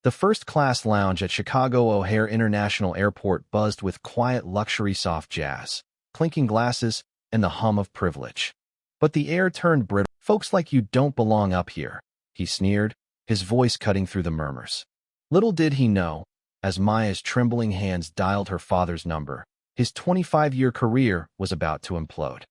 The first-class lounge at Chicago O'Hare International Airport buzzed with quiet luxury soft jazz, clinking glasses, and the hum of privilege. But the air turned brittle. "Folks like you don't belong up here," he sneered, his voice cutting through the murmurs. Little did he know, as Maya's trembling hands dialed her father's number, his 25-year career was about to implode.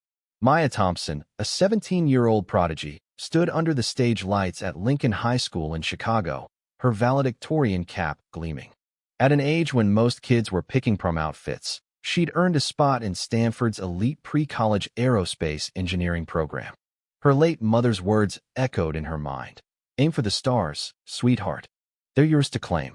Maya Thompson, a 17-year-old prodigy, stood under the stage lights at Lincoln High School in Chicago, her valedictorian cap gleaming. At an age when most kids were picking prom outfits, she'd earned a spot in Stanford's elite pre-college aerospace engineering program. Her late mother's words echoed in her mind. "Aim for the stars, sweetheart. They're yours to claim."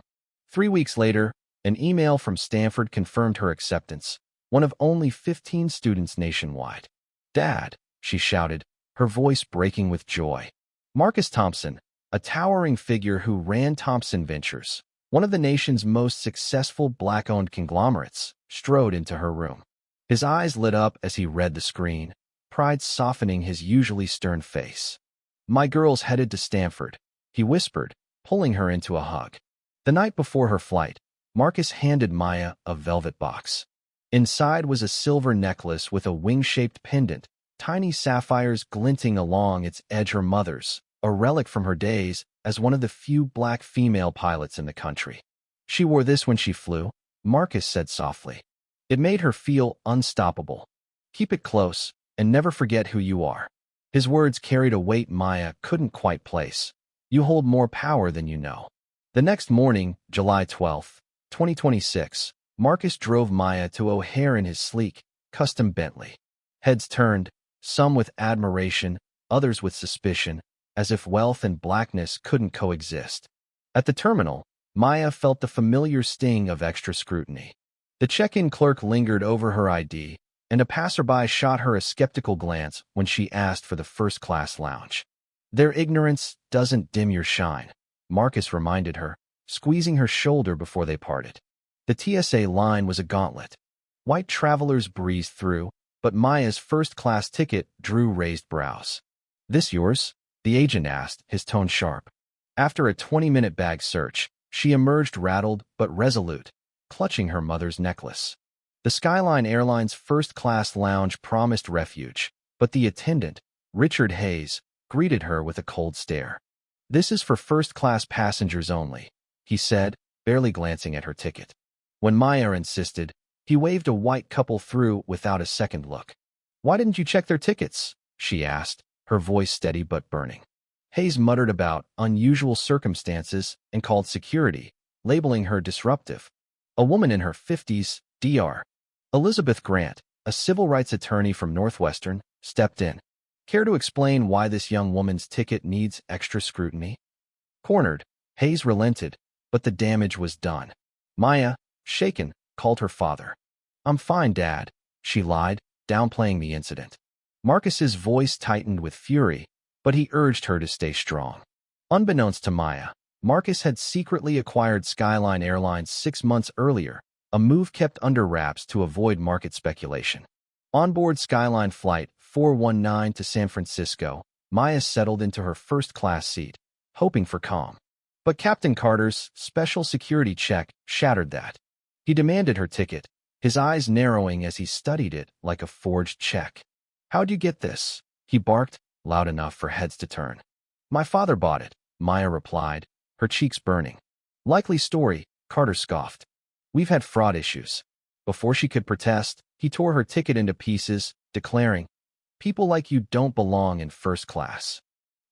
3 weeks later, an email from Stanford confirmed her acceptance, one of only 15 students nationwide. "Dad," she shouted, her voice breaking with joy. Marcus Thompson, a towering figure who ran Thompson Ventures, one of the nation's most successful black-owned conglomerates, strode into her room. His eyes lit up as he read the screen, pride softening his usually stern face. "My girl's headed to Stanford," he whispered, pulling her into a hug. The night before her flight, Marcus handed Maya a velvet box. Inside was a silver necklace with a wing-shaped pendant, tiny sapphires glinting along its edge. Her mother's, a relic from her days as one of the few black female pilots in the country. "She wore this when she flew," Marcus said softly. "It made her feel unstoppable. Keep it close, and never forget who you are." His words carried a weight Maya couldn't quite place. "You hold more power than you know." The next morning, July 12, 2026, Marcus drove Maya to O'Hare in his sleek, custom Bentley. Heads turned, some with admiration, others with suspicion, as if wealth and blackness couldn't coexist. At the terminal, Maya felt the familiar sting of extra scrutiny. The check-in clerk lingered over her ID, and a passerby shot her a skeptical glance when she asked for the first-class lounge. "Their ignorance doesn't dim your shine," Marcus reminded her, squeezing her shoulder before they parted. The TSA line was a gauntlet. White travelers breezed through, but Maya's first-class ticket drew raised brows. "This yours?" the agent asked, his tone sharp. After a 20-minute bag search, she emerged rattled but resolute, clutching her mother's necklace. The Skyline Airlines first-class lounge promised refuge, but the attendant, Richard Hayes, greeted her with a cold stare. "This is for first-class passengers only," he said, barely glancing at her ticket. When Maya insisted, he waved a white couple through without a second look. "Why didn't you check their tickets?" she asked, her voice steady but burning. Hayes muttered about unusual circumstances and called security, labeling her disruptive. A woman in her 50s, Dr. Elizabeth Grant, a civil rights attorney from Northwestern, stepped in. "Care to explain why this young woman's ticket needs extra scrutiny?" Cornered, Hayes relented, but the damage was done. Maya, shaken, called her father. "I'm fine, Dad," she lied, downplaying the incident. Marcus's voice tightened with fury, but he urged her to stay strong. Unbeknownst to Maya, Marcus had secretly acquired Skyline Airlines 6 months earlier, a move kept under wraps to avoid market speculation. On board Skyline Flight 419 to San Francisco, Maya settled into her first-class seat, hoping for calm. But Captain Carter's special security check shattered that. He demanded her ticket, his eyes narrowing as he studied it like a forged check. "How'd you get this?" he barked, loud enough for heads to turn. "My father bought it," Maya replied, her cheeks burning. "Likely story," Carter scoffed. "We've had fraud issues." Before she could protest, he tore her ticket into pieces, declaring, "People like you don't belong in first class."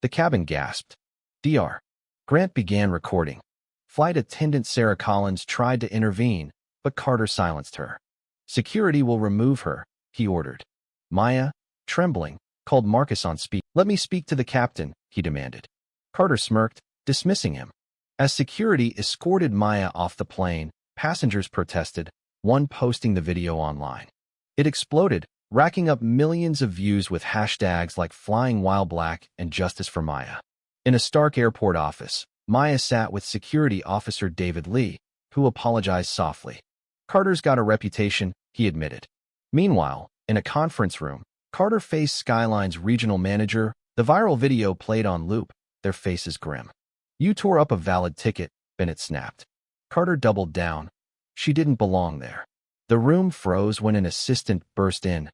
The cabin gasped. Dr. Grant began recording. Flight attendant Sarah Collins tried to intervene, but Carter silenced her. "Security will remove her," he ordered. Maya, trembling, called Marcus on speak. "Let me speak to the captain," he demanded. Carter smirked, dismissing him. As security escorted Maya off the plane, passengers protested, one posting the video online. It exploded, racking up millions of views with hashtags like Flying While Black and Justice for Maya. In a Stark airport office, Maya sat with security officer David Lee, who apologized softly. "Carter's got a reputation," he admitted. Meanwhile, in a conference room, Carter faced Skyline's regional manager, the viral video played on loop, their faces grim. "You tore up a valid ticket," Bennett snapped. Carter doubled down. She didn't belong there. The room froze when an assistant burst in.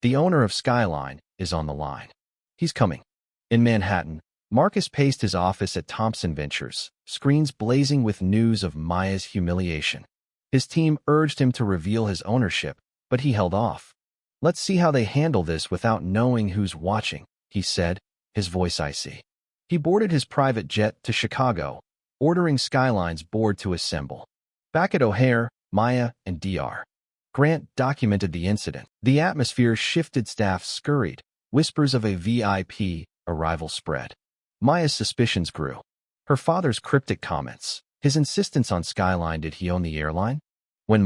The owner of Skyline is on the line. He's coming. In Manhattan, Marcus paced his office at Thompson Ventures, screens blazing with news of Maya's humiliation. His team urged him to reveal his ownership, but he held off. "Let's see how they handle this without knowing who's watching," he said, his voice icy. He boarded his private jet to Chicago, ordering Skyline's board to assemble. Back at O'Hare, Maya and Dr. Grant documented the incident. The atmosphere shifted, staff scurried. Whispers of a VIP arrival spread. Maya's suspicions grew. Her father's cryptic comments, his insistence on Skyline. Did he own the airline? I'm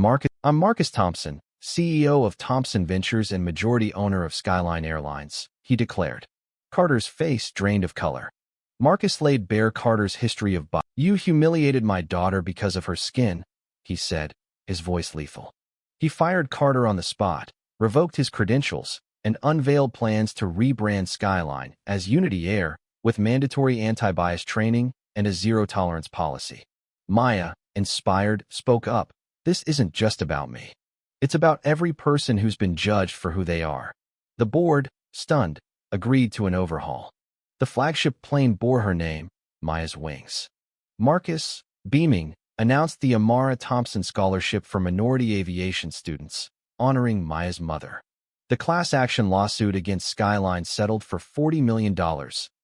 Marcus Thompson, CEO of Thompson Ventures and majority owner of Skyline Airlines, he declared. Carter's face drained of color. Marcus laid bare Carter's history of bias. "You humiliated my daughter because of her skin," he said, his voice lethal. He fired Carter on the spot, revoked his credentials, and unveiled plans to rebrand Skyline as Unity Air with mandatory anti-bias training and a zero-tolerance policy. Maya, inspired, spoke up. "This isn't just about me. It's about every person who's been judged for who they are." The board, stunned, agreed to an overhaul. The flagship plane bore her name, Maya's wings. Marcus, beaming, announced the Amara Thompson Scholarship for Minority Aviation Students, honoring Maya's mother. The class action lawsuit against Skyline settled for $40 million,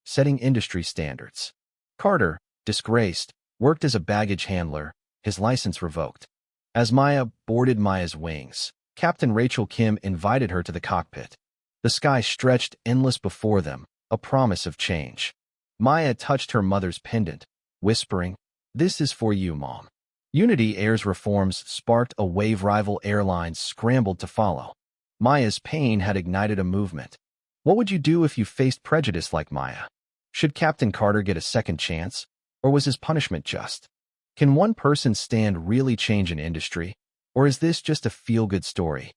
setting industry standards. Carter, disgraced, worked as a baggage handler, his license revoked. As Maya boarded Maya's wings, Captain Rachel Kim invited her to the cockpit. The sky stretched endless before them, a promise of change. Maya touched her mother's pendant, whispering, "This is for you, Mom." Unity Air's reforms sparked a wave. Rival airlines scrambled to follow. Maya's pain had ignited a movement. What would you do if you faced prejudice like Maya? Should Captain Carter get a second chance, or was his punishment just? Can one person's stand really change an industry, or is this just a feel-good story?